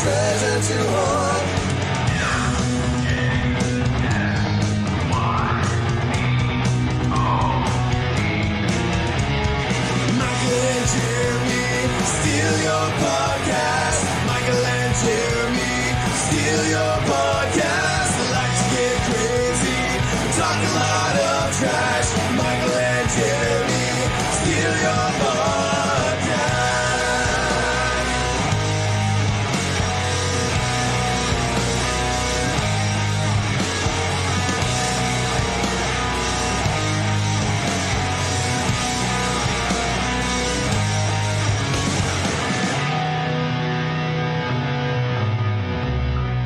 treasure to hold. Michael and Jeremy steal your podcast. Michael and Jeremy steal your podcast. They like to get crazy, talk a lot of trash. Michael and Jeremy steal your podcast.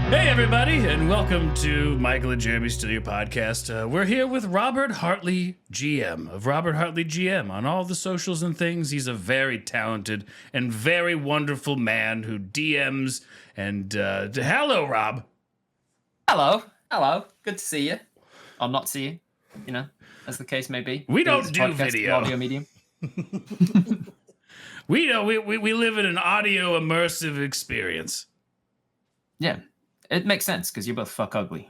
Hey everybody, and welcome to Michael and Jeremy Studio Podcast. We're here with Robert Hartley GM of Robert Hartley GM on all the socials and things. He's a very talented and very wonderful man who DMs and hello, Rob. Hello. Good to see you. Or not see you, you know, as the case may be. We don't It's a do podcast, video. Audio medium. We live in an audio immersive experience. Yeah. It makes sense because you both fuck ugly.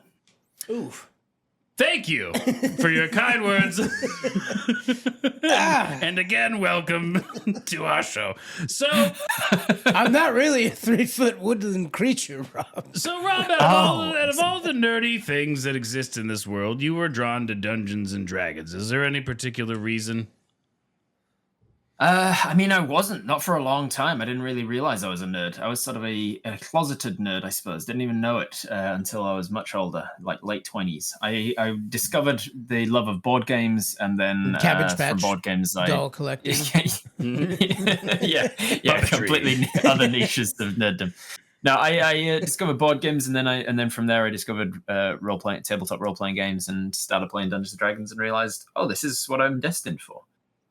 Oof. Thank you for your kind words. And again, welcome to our show. So, I'm not really a 3-foot woodland creature, Rob. Rob, out of all the nerdy things that exist in this world, you were drawn to Dungeons and Dragons. Is there any particular reason? I mean, I wasn't. Not for a long time. I didn't really realize I was a nerd. I was sort of a closeted nerd, I suppose. Didn't even know it until I was much older, like late 20s. I discovered the love of board games, and then Cabbage Patch from board games, doll collecting. yeah, completely other niches of nerddom. No, I discovered board games, and then from there I discovered tabletop role playing games, and started playing Dungeons and Dragons, and realized, oh, this is what I'm destined for.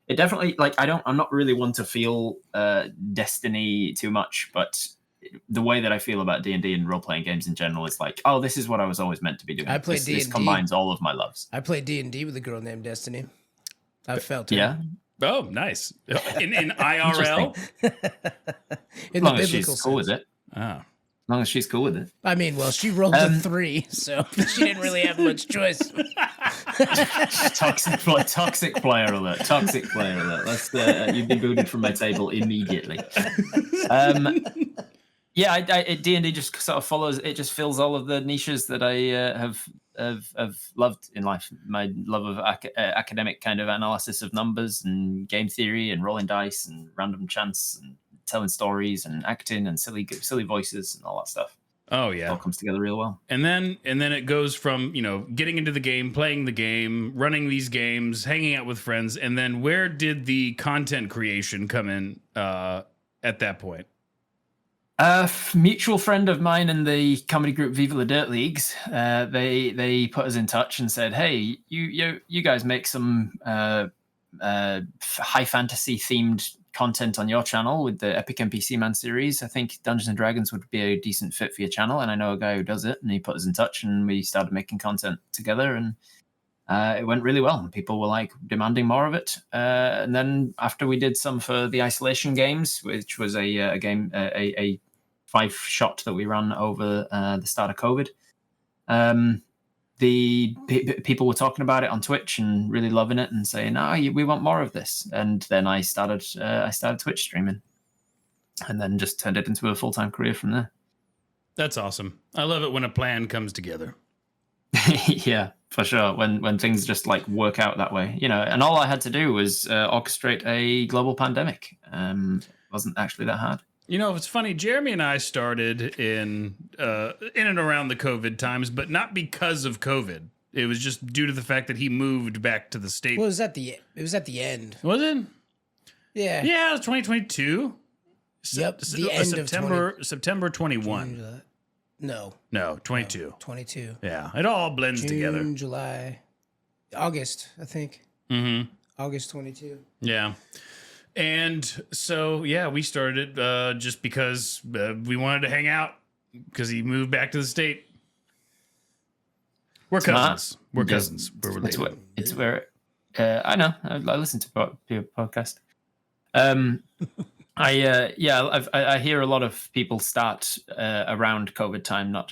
It definitely, like, I'm not really one to feel destiny too much, but the way that I feel about D&D and role playing games in general is like, oh, this is what I was always meant to be doing. I played This D&D. combines all of my loves. I played D&D with a girl named Destiny. I felt her. Yeah, Oh, nice. In IRL? In as long the as she's biblical cool with sense. it. Oh. As long as she's cool with it. I mean, well, she rolled a 3, so she didn't really have much choice. Toxic player alert. Toxic player alert. Let's you'd be booted from my table immediately. Yeah, D&D just sort of follows. It just fills all of the niches that I have loved in life. My love of academic kind of analysis of numbers and game theory and rolling dice and random chance and telling stories and acting and silly voices and all that stuff. Oh, It yeah. all comes together real well. And then it goes from, getting into the game, playing the game, running these games, hanging out with friends. And then where did the content creation come in at that point? A mutual friend of mine in the comedy group Viva La Dirt Leagues, they put us in touch and said, hey, you guys make some high fantasy themed content on your channel with the Epic NPC Man series. I think Dungeons and Dragons would be a decent fit for your channel, and I know a guy who does it, and he put us in touch, and we started making content together, and it went really well. People were like demanding more of it, and then after we did some for the Isolation games, which was a game, a 5-shot that we ran over the start of COVID, the people were talking about it on Twitch and really loving it and saying, we want more of this. And then I started Twitch streaming, and then just turned it into a full-time career from there. That's awesome. I love it when a plan comes together. Yeah, for sure. When things just like work out that way, and all I had to do was orchestrate a global pandemic. Wasn't actually that hard. It's funny. Jeremy and I started in and around the COVID times, but not because of COVID. It was just due to the fact that he moved back to the state. Well, it was at the end. Was it? Yeah. Yeah, it was 2022. Yep. The end of September 21. No, 22. No, 22. Yeah, it all blends together. June, July, August, I think. Mm-hmm. August 22. Yeah. And so, yeah, we started just because we wanted to hang out because he moved back to the state. We're cousins. We're cousins. We're related. It's where I know. I listen to your podcast. I hear a lot of people start around COVID time, not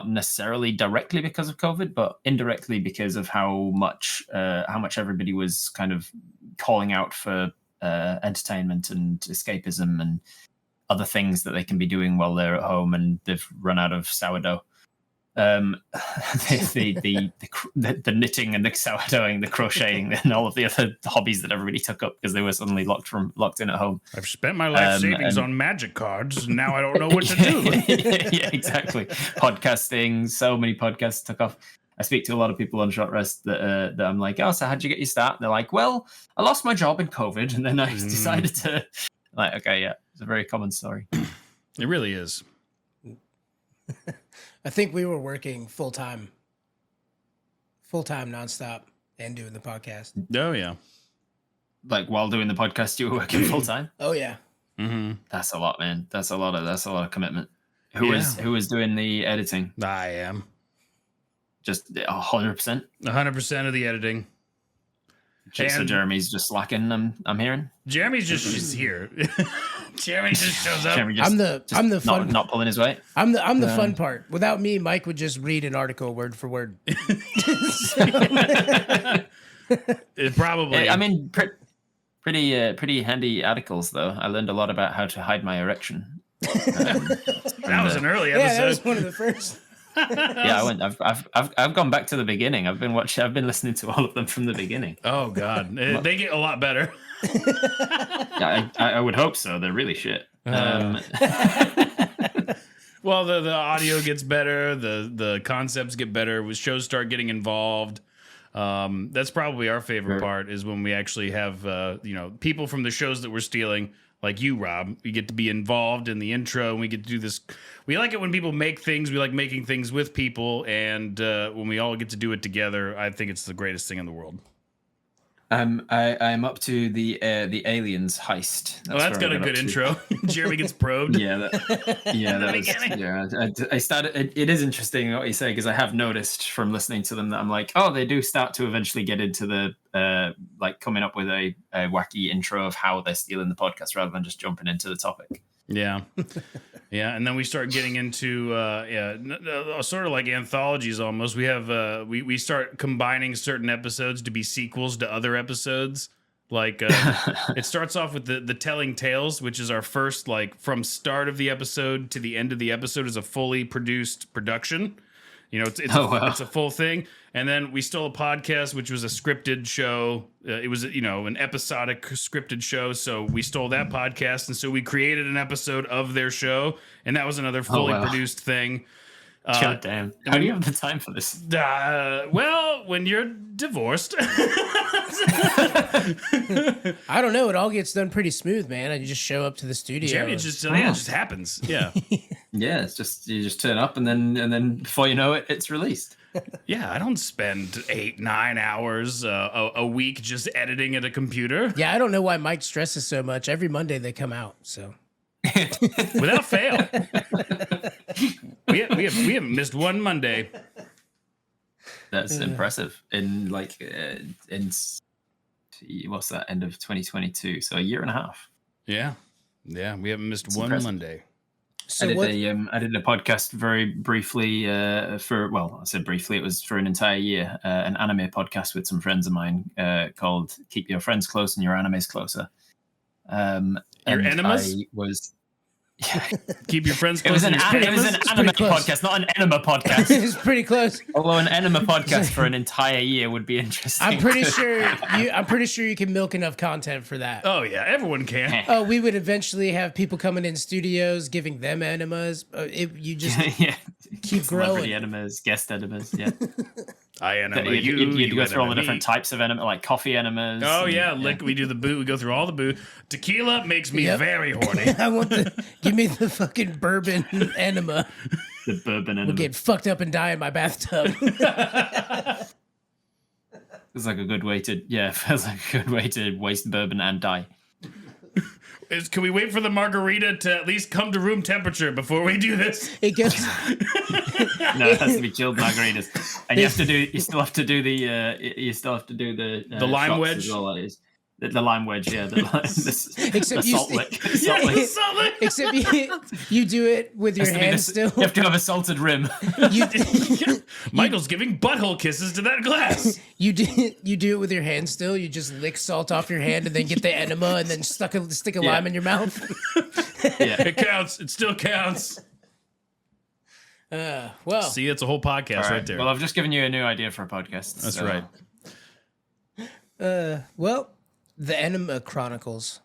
necessarily directly because of COVID, but indirectly because of how much everybody was kind of calling out for entertainment and escapism and other things that they can be doing while they're at home, and they've run out of sourdough. The knitting and the sourdoughing, the crocheting, and all of the other hobbies that everybody took up because they were suddenly locked in at home. I've spent my life savings on magic cards, and now I don't know what to do. Yeah, exactly. Podcasting, so many podcasts took off. I speak to a lot of people on short rest that I'm like, oh, so how'd you get your start? And they're like, well, I lost my job in COVID, and then I decided to. Like, okay, yeah, it's a very common story. It really is. I think we were working full time nonstop and doing the podcast. Oh yeah. Like while doing the podcast, you were working full time. Oh yeah. Mm-hmm. That's a lot, man. That's a lot of commitment. Who was doing the editing? I am. Just 100%. 100% of the editing. So Jeremy's just slacking. I'm hearing. Jeremy's just here. Jeremy just shows up. Jeremy I'm the fun. Not pulling his weight. I'm the fun part. Without me, Mike would just read an article word for word. It probably. I mean, pretty handy articles though. I learned a lot about how to hide my erection. That was an early episode. Yeah, that was one of the first. Yeah, I've gone back to the beginning. I've been listening to all of them from the beginning. Oh God, they get a lot better. Yeah, I would hope so. They're really shit. Well, the audio gets better. The concepts get better. When shows start getting involved. That's probably our favorite part is when we actually have people from the shows that we're stealing. Like you, Rob, we get to be involved in the intro, and we get to do this. We like it when people make things. We like making things with people, and when we all get to do it together, I think it's the greatest thing in the world. I'm up to the aliens heist. That's got a good intro. Jeremy gets probed. I started. It is interesting what you say because I have noticed from listening to them that I'm like, oh, they do start to eventually get into the like coming up with a wacky intro of how they're stealing the podcast rather than just jumping into the topic. Yeah. Yeah, and then we start getting into sort of like anthologies almost. We have we start combining certain episodes to be sequels to other episodes. Like it starts off with the telling tales, which is our first like from start of the episode to the end of the episode is a fully produced production. It's a full thing. And then we stole a podcast, which was a scripted show. It was, an episodic scripted show. So we stole that podcast. And so we created an episode of their show. And that was another fully produced thing. God damn. How do you have the time for this? Well, when you're divorced. I don't know. It all gets done pretty smooth, man. You just show up to the studio. It just happens. Yeah. Yeah, it's just you just turn up and then before you know it, it's released. Yeah, I don't spend 8-9 hours a week just editing at a computer. Yeah, I don't know why Mike stresses so much. Every Monday they come out, so without fail. We haven't missed one Monday. That's impressive. In what's that? End of 2022, so a year and a half. Yeah, we haven't missed one impressive. Monday. So I did a podcast very briefly I said briefly, it was for an entire year, an anime podcast with some friends of mine called Keep Your Friends Close and Your Animes Closer. Your enemas? Keep your friends close. It was an anime podcast, not an enema podcast. It's pretty close. Although an enema podcast for an entire year would be interesting. I'm pretty sure you can milk enough content for that. Oh yeah, everyone can. Oh, we would eventually have people coming in studios giving them enemas. You just keep growing. Enemas, guest enemas. Yeah. I enema you'd go through all the different types of enema, like coffee enemas. Oh yeah, we do the boo. We go through all the boo. Tequila makes me very horny. I want give me the fucking bourbon enema. The bourbon enema. We'll get fucked up and die in my bathtub. Feels like a good way to waste bourbon and die. Can we wait for the margarita to at least come to room temperature before we do this? It goes. No, it has to be chilled margaritas, and you still have to do the lime wedge. As well, The lime wedge, yeah. Except the salt lick. Salt lick. Salt lick. Except you do it with your hands still. You have to have a salted rim. Michael's giving butthole kisses to that glass. You do it with your hand still. You just lick salt off your hand and then get the enema and then stick a lime in your mouth. Yeah, it counts. It still counts. Well, see, it's a whole podcast right there. Well, I've just given you a new idea for a podcast. That's so. right. Well, the Enema Chronicles.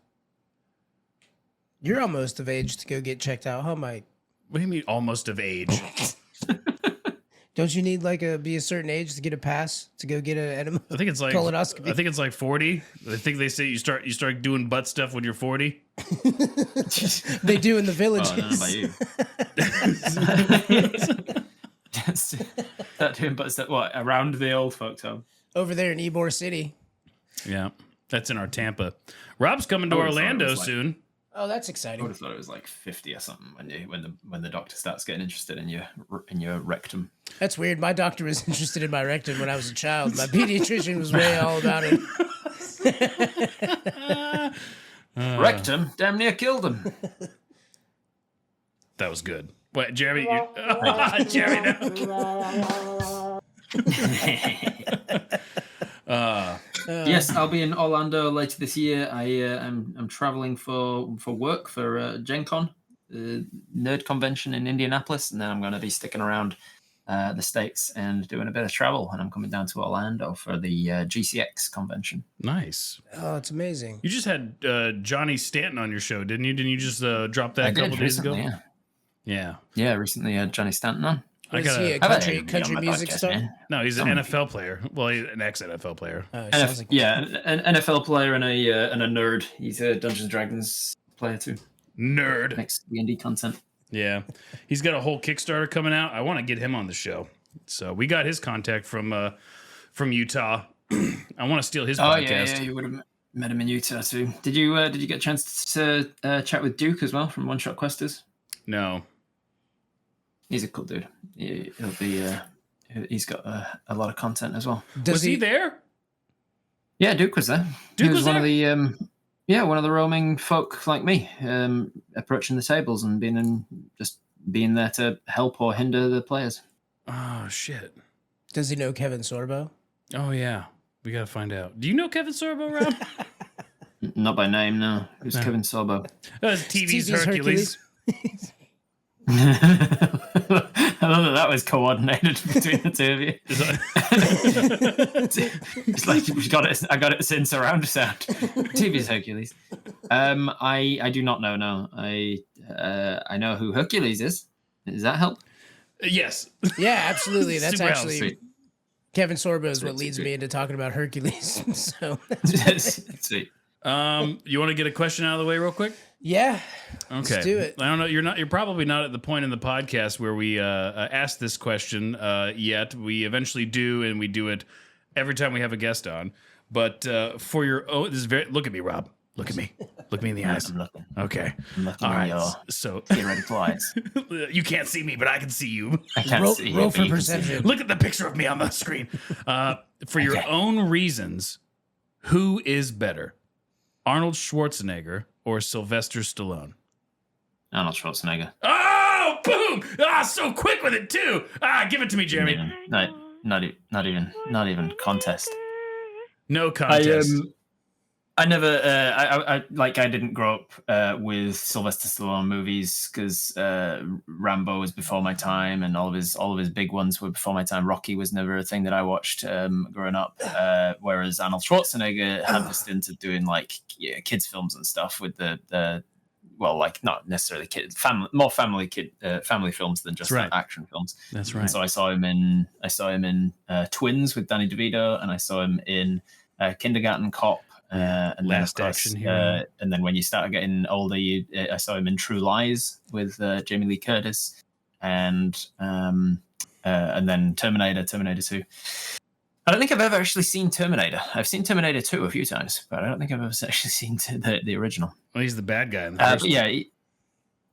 You're almost of age to go get checked out, huh, Mike? What do you mean almost of age? Don't you need be a certain age to get a pass to go get an enema? I think it's like colonoscopy. I think it's like 40. I think they say you start doing butt stuff when you're 40. They do in the villages. Oh, I don't know about you. Start doing butt stuff. What, around the old folks' home? Over there in Ybor City. Yeah, that's in our Tampa. Rob's coming to Orlando soon. Oh, that's I exciting. would have thought it was like 50 or something when the doctor starts getting interested in your rectum. That's weird. My doctor was interested in my rectum when I was a child. My pediatrician was way all about it. Rectum damn near killed him. That was good. What, Jeremy? Jeremy, no. Yes, I'll be in Orlando later this year. I'm traveling for work for Gen Con, the nerd convention in Indianapolis, and then I'm going to be sticking around the States and doing a bit of travel. And I'm coming down to Orlando for the GCX convention. Nice. Oh, it's amazing. You just had Johnny Stanton on your show, didn't you? Didn't you just drop that a couple days ago? Yeah, recently had Johnny Stanton on. Is he a country music star? Man. No, he's an NFL player. Well, he's an ex-NFL player. An NFL player and a nerd. He's a Dungeons and Dragons player too. Nerd. Makes D&D content. Yeah, he's got a whole Kickstarter coming out. I want to get him on the show. So we got his contact from Utah. I want to steal his podcast. Yeah, you would have met him in Utah too. Did you get a chance to chat with Duke as well from One Shot Questers? No. He's a cool dude. He'll be. He's got a lot of content as well. Was he there? Yeah, Duke was there. Duke he was one there? of the one of the roaming folk like me, approaching the tables and being there to help or hinder the players. Oh shit. Does he know Kevin Sorbo? Oh yeah, we gotta find out. Do you know Kevin Sorbo, Rob? Not by name, no. Who's Kevin Sorbo? TV's Hercules. I love that was coordinated between the two of you. It's like I got it in surround sound. TV's Hercules. I do not know. No, I know who Hercules is. Does that help? Yes. Yeah, absolutely. That's Super actually sweet. Kevin Sorbo is what leads me into talking about Hercules. So Sweet. You want to get a question out of the way real quick? yeah, Okay. let's do it. I don't know. You're probably not at the point in the podcast where we ask this question yet. We eventually do, and we do it every time we have a guest on. But for your own, this is very. Look at me, Rob. Look at me. Look me in the eyes. I'm looking. Okay. I'm looking All at right. your So theoretical eyes. you can't see me, but I can see you. I can't Roll, see. roll but for you can see. perception. Look at the picture of me on the screen. For your own reasons, who is better, Arnold Schwarzenegger or Sylvester Stallone? Arnold Schwarzenegger. Oh, boom! Ah, so quick with it too. Ah, give it to me, Jeremy. Not even contest. No contest. I never, I didn't grow up with Sylvester Stallone movies because Rambo was before my time, and all of his big ones were before my time. Rocky was never a thing that I watched growing up. Whereas Arnold Schwarzenegger had the stint of doing kids films and stuff with the not necessarily more family films than just action films. That's right. And so I saw him in Twins with Danny DeVito, and I saw him in Kindergarten Cop. And Last Action Hero. And then when you started getting older, I saw him in True Lies with Jamie Lee Curtis, and then Terminator 2. I don't think I've ever actually seen Terminator. I've seen Terminator 2 a few times, but I don't think I've ever actually seen the original. Well, he's the bad guy in the first one.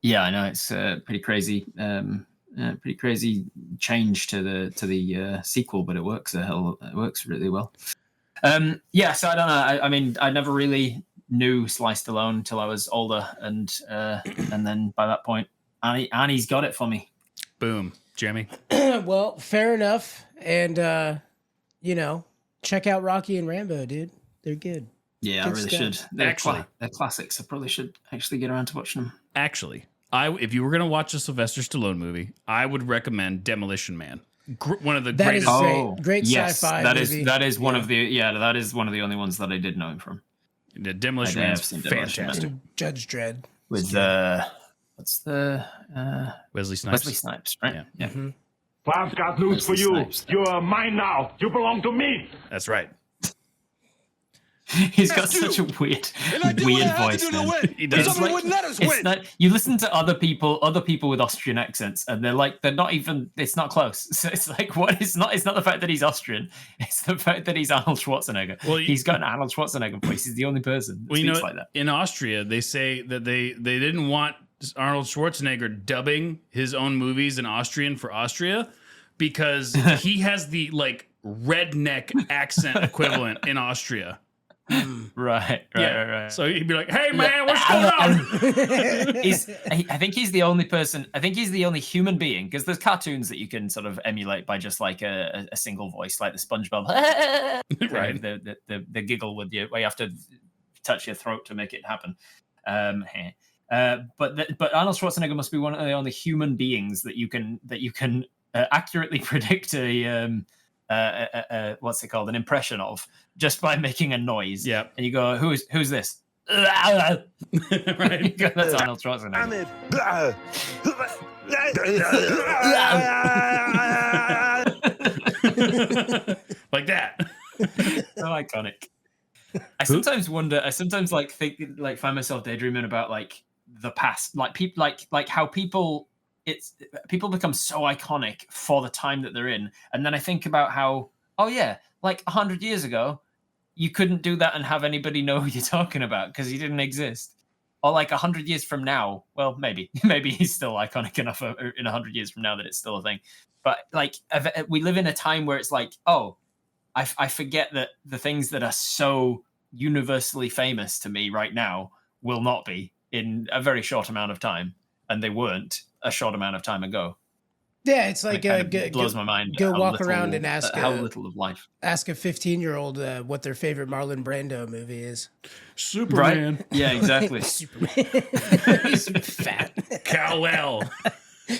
Yeah, I know it's pretty crazy. Pretty crazy change to the sequel, but it works. It works really well. Yeah, so I don't know. I mean, I never really knew Sly Stallone until I was older, and then by that point, Annie's got it for me. Boom, Jeremy. Well, fair enough. And check out Rocky and Rambo, dude. They're good. Yeah, good I really stuff. should. They're classics. I probably should actually get around to watching them. Actually, if you were going to watch a Sylvester Stallone movie, I would recommend Demolition Man. One of the That greatest. is great yes, sci-fi movie. that is one of the that is one of the only ones that I did know him from. The Demolition I have Man's seen Demolition fantastic. Man. Judge Dredd. With what's the Wesley Snipes. Wesley Snipes, right? Yeah. Mm-hmm. Well, I've got news for you. Snipes. You're mine now. You belong to me. That's right. He's got such a weird voice. Man. He does. It's not, you listen to other people with Austrian accents, and they're not even. It's not close. So it's like, what? It's not the fact that he's Austrian. It's the fact that he's Arnold Schwarzenegger. Well, he's got an Arnold Schwarzenegger voice. He's the only person that speaks like that. In Austria, they say that they didn't want Arnold Schwarzenegger dubbing his own movies in Austrian for Austria because he has the redneck accent equivalent in Austria. Right. So he'd be like, "Hey man, what's going on?" I think he's the only person. I think he's the only human being, because there's cartoons that you can sort of emulate by just like a single voice, like the SpongeBob, right? The giggle with you, where you have to touch your throat to make it happen. But Arnold Schwarzenegger must be one of the only human beings that you can accurately predict what's it called? An impression of, just by making a noise. Yeah. And you go, who's this? Right. That's Arnold Schwarzenegger. Like that. So iconic. I sometimes wonder. I sometimes find myself daydreaming about the past, people, like how people become so iconic for the time that they're in, and then I think about how 100 years ago you couldn't do that and have anybody know who you're talking about because he didn't exist. Or 100 years from now, well, maybe he's still iconic enough in 100 years from now that it's still a thing. But we live in a time where it's I forget that the things that are so universally famous to me right now will not be in a very short amount of time, and they weren't a short amount of time ago. Yeah, it's like it blows my mind. Go walk around and ask how little of life. Ask a 15-year-old what their favorite Marlon Brando movie is. Superman. Right? Yeah, exactly. Superman. He's fat. Kal-El.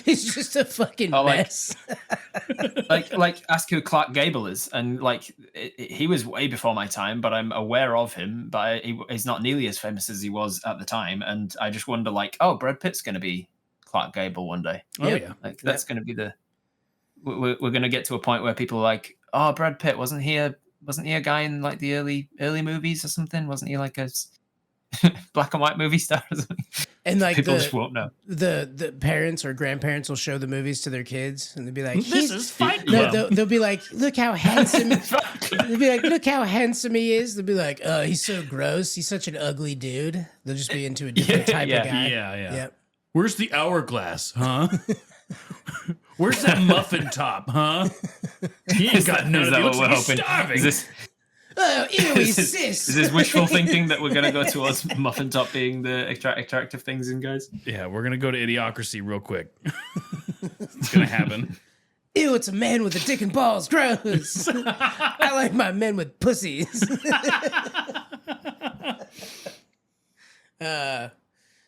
He's just a fucking mess. Ask who Clark Gable is, and he was way before my time, but I'm aware of him. But he's not nearly as famous as he was at the time, and I just wonder, Brad Pitt's going to be Clark Gable one day. Oh yeah, that's going to be we're going to get to a point where people are like, oh, Brad Pitt, wasn't he a guy in the early movies or something? Wasn't he like a black and white movie star or something? And people just won't know. The parents or grandparents will show the movies to their kids, and they'll be like, "This is Fight Club." They'll be like, "Look how handsome." They'll be like, "Look how handsome he is." They'll be like, "Oh, he's so gross. He's such an ugly dude." They'll just be into a different type of guy. Yeah. Yep. Where's the hourglass, huh? Where's that muffin top, huh? He ain't got none of that. Looks like he's starving. Is this wishful thinking that we're going to go towards muffin top being the attractive things in guys? Yeah, we're going to go to Idiocracy real quick. It's going to happen. Ew, it's a man with a dick and balls. Gross. I like my men with pussies.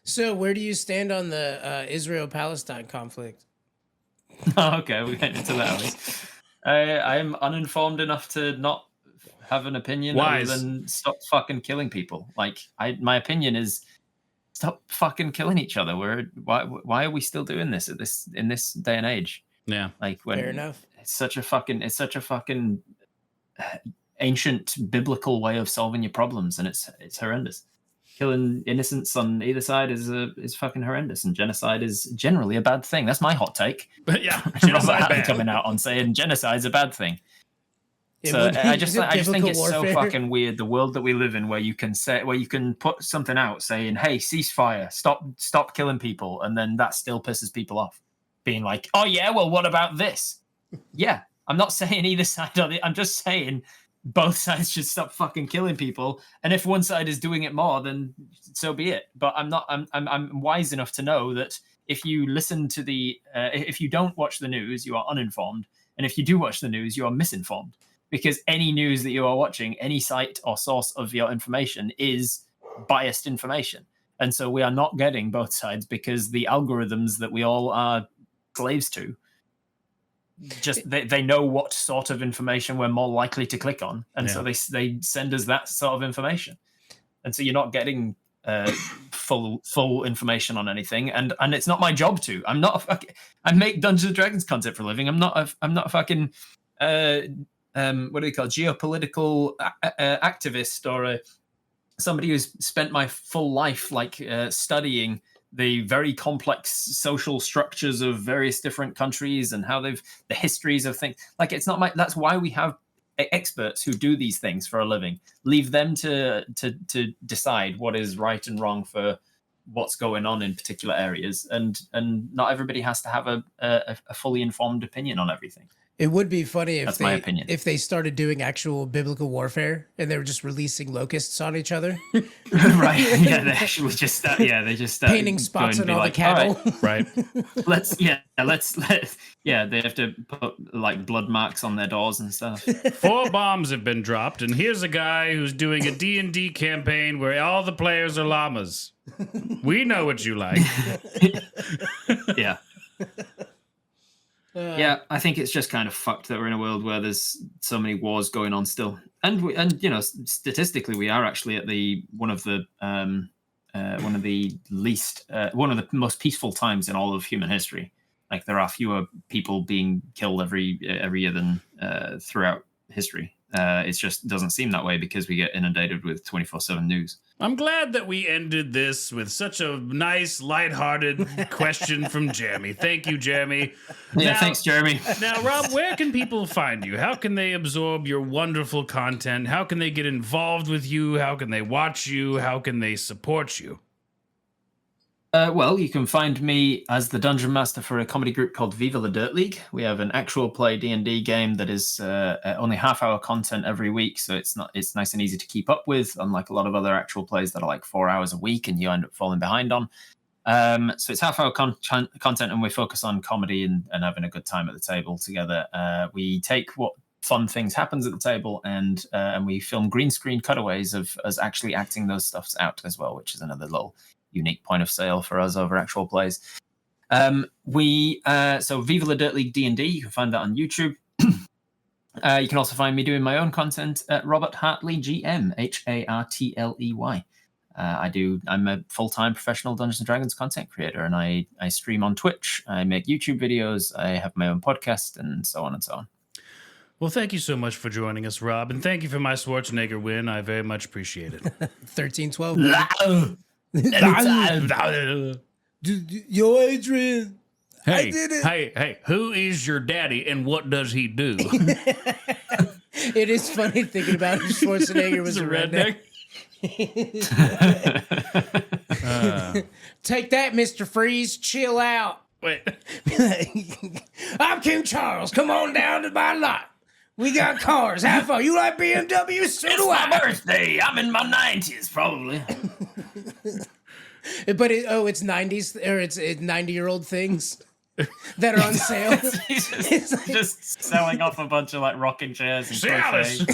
So where do you stand on the Israel-Palestine conflict? Oh, okay, we went into that. I'm uninformed enough to not have an opinion other than stop fucking killing people. My opinion is stop fucking killing each other. Why are we still doing this in this day and age? Yeah, fair enough. It's such a fucking ancient biblical way of solving your problems, and it's horrendous. Killing innocents on either side is fucking horrendous, and genocide is generally a bad thing. That's my hot take. But yeah, Robert Hartley coming out on saying genocide's a bad thing. So I just think it's so fucking weird, the world that we live in, where you can put something out saying, "Hey, ceasefire, stop killing people," and then that still pisses people off, being like, "Oh yeah, well, what about this?" Yeah, I'm not saying either side of it. I'm just saying both sides should stop fucking killing people. And if one side is doing it more, then so be it. But I'm wise enough to know that if you listen to if you don't watch the news, you are uninformed. And if you do watch the news, you are misinformed. Because any news that you are watching, any site or source of your information is biased information. And so we are not getting both sides because the algorithms that we all are slaves to, just they know what sort of information we're more likely to click on. And so they send us that sort of information. And so you're not getting full information on anything. And it's not my job to. I make Dungeons and Dragons content for a living. I'm not a fucking what do you call it? Geopolitical activist or somebody who's spent my full life studying the very complex social structures of various different countries and how the histories of things. Like, it's not that's why we have experts who do these things for a living. Leave them to decide what is right and wrong for what's going on in particular areas, and not everybody has to have a fully informed opinion on everything. It would be funny That's my opinion. if they started doing actual biblical warfare and they were just releasing locusts on each other. Right. Yeah, they actually just they just painting spots on all the cattle. Right. Let's they have to put like blood marks on their doors and stuff. 4 bombs have been dropped, and here's a guy who's doing a D&D campaign where all the players are llamas. We know what you like. Yeah. Yeah, I think it's just kind of fucked that we're in a world where there's so many wars going on still, and statistically, we are actually at one of the most peaceful times in all of human history. Like, there are fewer people being killed every year than throughout history. It just doesn't seem that way because we get inundated with 24/7 news. I'm glad that we ended this with such a nice, lighthearted question from Jeremy. Thank you, Jeremy. Yeah, thanks, Jeremy. Now, Rob, where can people find you? How can they absorb your wonderful content? How can they get involved with you? How can they watch you? How can they support you? Well, you can find me as the dungeon master for a comedy group called Viva La Dirt League. We have an actual play D&D game that is only half-hour content every week, so it's nice and easy to keep up with, unlike a lot of other actual plays that are like 4 hours a week and you end up falling behind on. So it's half-hour content, and we focus on comedy and having a good time at the table together. We take what fun things happens at the table, and we film green screen cutaways of us actually acting those stuffs out as well, which is another little unique point of sale for us over actual plays. So Viva La Dirt League D&D, you can find that on YouTube. You can also find me doing my own content at Robert Hartley GM, HARTLEY. I'm a full-time professional Dungeons & Dragons content creator, and I stream on Twitch, I make YouTube videos, I have my own podcast, and so on and so on. Well, thank you so much for joining us, Rob, and thank you for my Schwarzenegger win. I very much appreciate it. 13-12. Yo, Adrian. Hey, I did it. Hey, who is your daddy and what does he do? It is funny thinking about Schwarzenegger was a redneck. Take that, Mr. Freeze. Chill out. Wait. I'm King Charles. Come on down to my lot. We got cars. Have fun. You like BMWs? So do I. It's my birthday. I'm in my 90s, probably. But it's 90s, or it's 90-year-old things that are on sale. He's just selling off a bunch of like rocking chairs and crochet.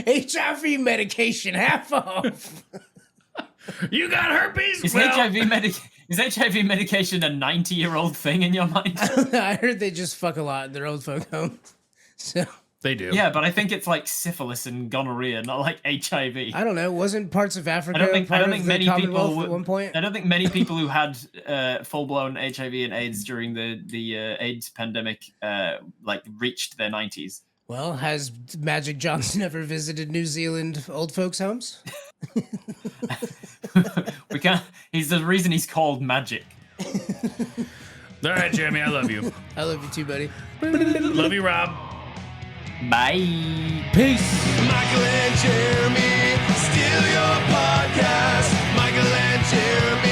HIV medication, half off. You got herpes? Is HIV medication a 90-year-old thing in your mind? I heard they just fuck a lot in their old folk homes. So they do. Yeah, but I think it's like syphilis and gonorrhea, not like HIV. I don't know. Wasn't parts of Africa I don't think many people at one point? I don't think many people who had full-blown HIV and AIDS during the AIDS pandemic reached their 90s. Well, has Magic Johnson ever visited New Zealand old folks' homes? We can't. He's the reason he's called Magic. All right, Jeremy, I love you. I love you too, buddy. Love you, Rob. Bye. Peace. Michael and Jeremy steal your podcast. Michael and Jeremy